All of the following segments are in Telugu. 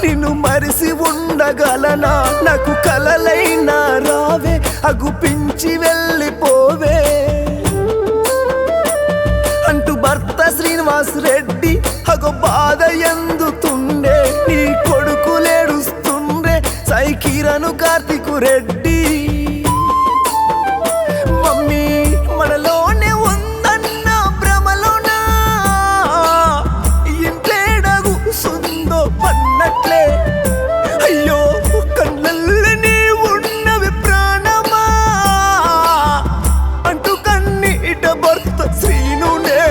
నిన్ను మరిసి ఉండగలనా నాకు కలలైనా రావే అగుపించి వెళ్ళిపోవే అంటూ భర్త శ్రీనివాస్ రెడ్డి అగో బాధ ఎందుతుండే నీ కొడుకులేడుస్తుండే సాయి కిరణ్ కార్తిక్ రెడ్డి మమ్మీ మనలోనే ఉందన్న భ్రమలోనా ఇంట్లేడగు సుందో పన్నట్లే అయ్యో కళ్ళల్లో నీ ఉన్నవి ప్రాణమా అంటూ కన్నీట భర్త శ్రీనునే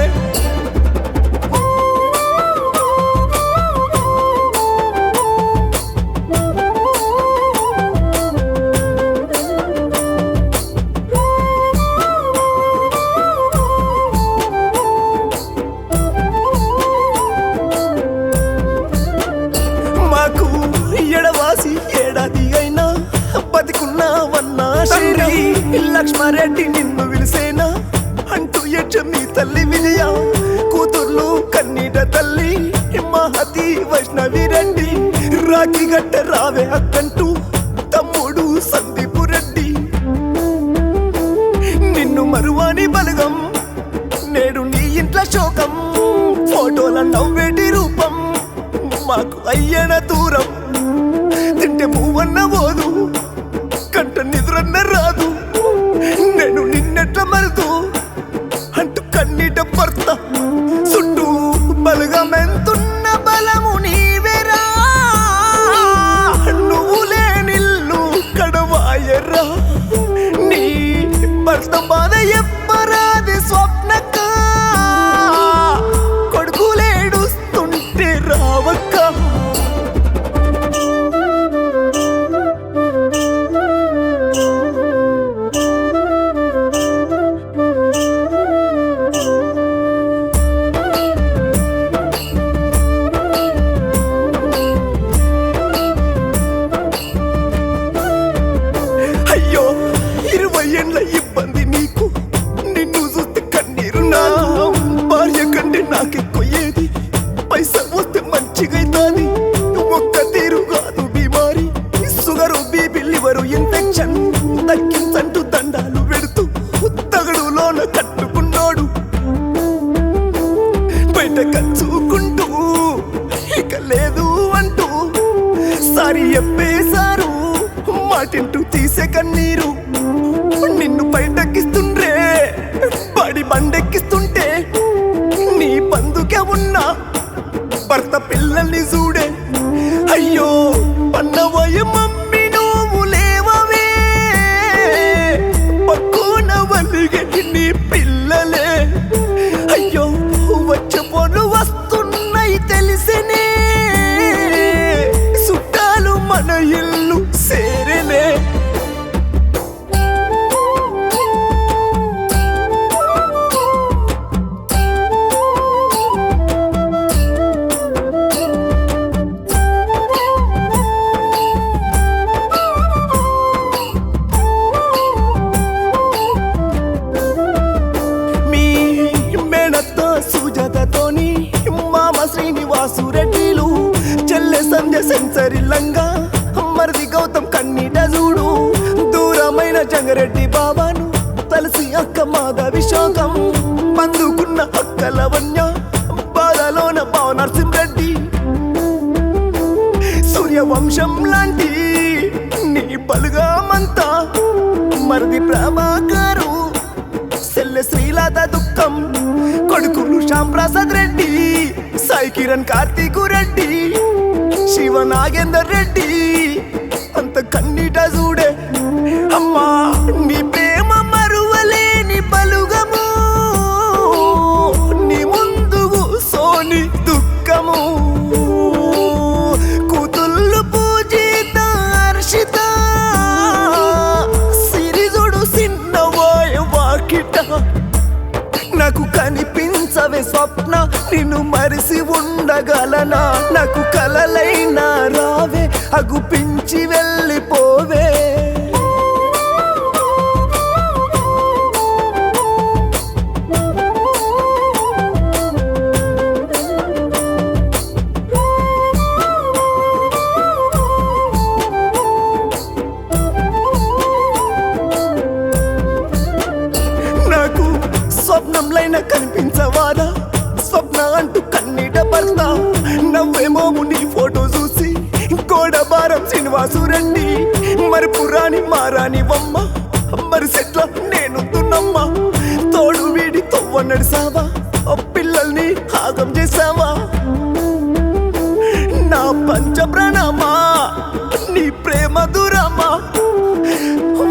ఎడవాసి ఏడాది అయినా బతికున్నావన్నా శ్రీ లక్ష్మారెడ్డి నిన్ను విలిసేనా అంటూ మీ తల్లి విజయ కూతుర్లు కన్నీట తల్లి మహతి వైష్ణవి రెడ్డి రాఖీ గట్ట రావే అక్కంటూ తమ్ముడు సందీపు రెడ్డి నిన్ను మరువాని బలగం నేడు నీ ఇంట్లో శోకం ఫోటోల నవ్వేటి రూపం మాకు అయ్యన దూరం తింటే పువ్వన్న పోదు కంట నిద్రన్న రాదు నేను నిన్నెట్ల మరుతూ అంటూ కన్నీట భర్త చుట్టూ బలగమెంతున్న బలము నీవేరా నువ్వు లేనిల్లు కడవాయరా నీ భర్త బాధ ఎప్పరాది స్వప్నక కొడుకులేడుస్తుంటే రావక్క అయ్యో 20 ఏళ్ళ ఇబ్బంది నీకు నిన్ను చూస్తే కన్నీరు నా భార్య కంటే నాకెక్కువ ఏది పైసా వస్తే మంచిగైతాది ఒక్క తీరు కాదు బీమారి షుగరు బీపీ లివరు ఇన్ఫెక్షన్ తగ్గించంటూ దండాలు పెడుతూ తగడులోన కట్టుకున్నాడు బయట కచ్చుకుంటూ ఇక లేదు అంటూ సారీ చెప్పేశారు మాటింటూ తీసే కన్నీరు నిన్ను బయటకిస్తుండ్రే బడి బండెక్కిస్తుంటే నీ బందుకే ఉన్నా భర్త పిల్లల్ని చూడే అయ్యో పన్నవయ మమ్మీ నువ్వు లేవవే పక్కున వలిగటి నీ పిల్లలే అయ్యో వచ్చే పొను వస్తున్నాయి తెలిసినే చుట్టాలు మన ఇల్లు సేరలే మీ మేనత్త సుజాతతోని మామ శ్రీనివాసు రెడ్డిలు చెల్లె సంధ్య సెన్సరిల్లంగా మరిది గౌతమ్ కన్నీట చూడు దూరమైన జంగరెడ్డి బాబాను తలసి అక్క మాధవి శోకం బందుకున్న అక్కల వన్య బాధలోన బావ నరసింహరెడ్డి సూర్యవంశం లాంటి నీ బలుగామంతా మరిది ప్రభాకరు సెల్లె శ్రీలత దుఃఖం కొడుకులు శ్యామ్ ప్రసాద్ రెడ్డి సాయి కిరణ్ కార్తిక్ రెడ్డి శివ నాగేందర్ రెడ్డి అంత కన్నీట చూడే అమ్మా నీ ప్రేమ మరువలేని బలుగము నీ ముందుకు సోని దుఃఖము కూతుళ్ళు పూజిత హర్షిత సిరిజుడు సిన్నవాయ వాకిట నాకు కనిపించవే స్వప్న నిన్ను మరిసి ఉండగలనా నాకు కలలైనా రావే అగుపించి వెళ్ళిపోవే కలైనా కనిపించవాలా స్వప్న అంటూ కన్నీట భర్త నవ్వేమోము నీ ఫోటో చూసి కోడబారం శ్రీనివాసు రెడ్డి మరి పురాణి మారాని వమ్మ మరి సెట్ల నేను తున్నమ్మ తోడు వీడి తొవ్వ నడిసావా పిల్లల్ని ఆగం చేసావా నా పంచ ప్రణమా నీ ప్రేమ దురమ్మా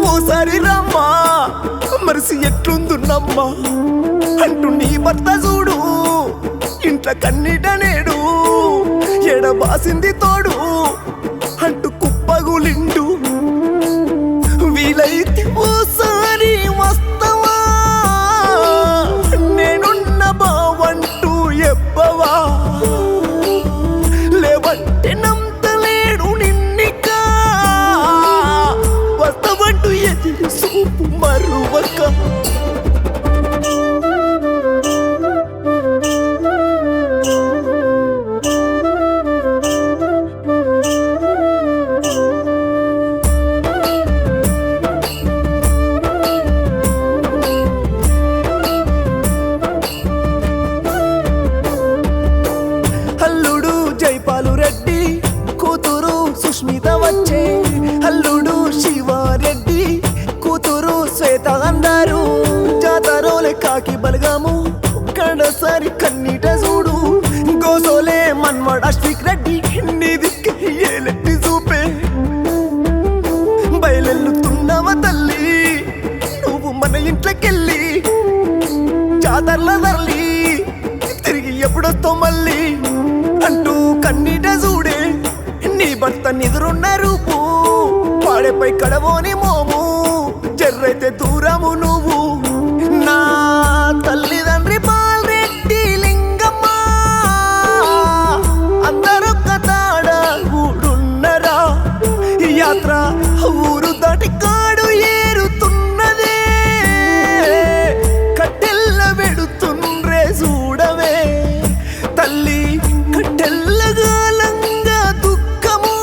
ఓసారి రమ్మా మరిసి ఎట్లుందున్నమ్మా అంటూ నీ భర్త చూడు ఇంట్లో కన్నీట నేడు ఎడబాసింది తోడు అంటూ కుప్పగులిండు వీలైతే ఓసారి వస్తావా నేనున్న బావంటూ ఎప్పవా లేవంటే నమ్మలేడు నిన్నికా వస్తావంటూ ఎదురు చూపు మరువక అల్లుడు జైపాలు రెడ్డి కూతురు సుష్మిత వచ్చే అల్లుడు శివారెడ్డి కూతురు శ్వేత అందరు జాతరోలే కాకి బలగాము కడసారి కన్నీట చూడు గోసోలే మన్వాడ అశ్విక్ రెడ్డి నీదికి ఏలెట్టి చూపే బయలెల్లుతున్నవ తల్లి నువ్వు మన ఇంట్లోకెళ్ళి జాతరల ధరలి తిరిగి ఎప్పుడొస్తావు మళ్ళీ అంటూ కన్నీట చూడే నీ భర్త నిదురున్న రూపు పాడేపై కడవోని మోము జర్రైతే దూరము నువ్వు నా తల్లిదండ్రి బాలరెడ్డి లింగమ్మ అందరొక్క తాడ ఊడున్నరా యాత్ర ఊరు దాటి కాడు ఏరుతున్నదే కట్టెల్ల వెడుతుండ్రే చూడవే తల్లి కట్టెల్లగాలంగా దుఃఖము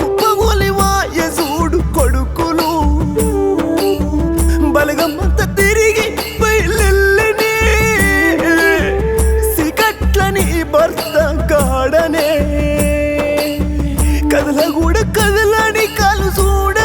కుప్పగొలివాయ చూడు కొడుకులు బలగమ్మంత తిరిగి బయలెల్లనే సికట్లని భర్త గాడనే కదలగూడ కదలని కాలు చూడ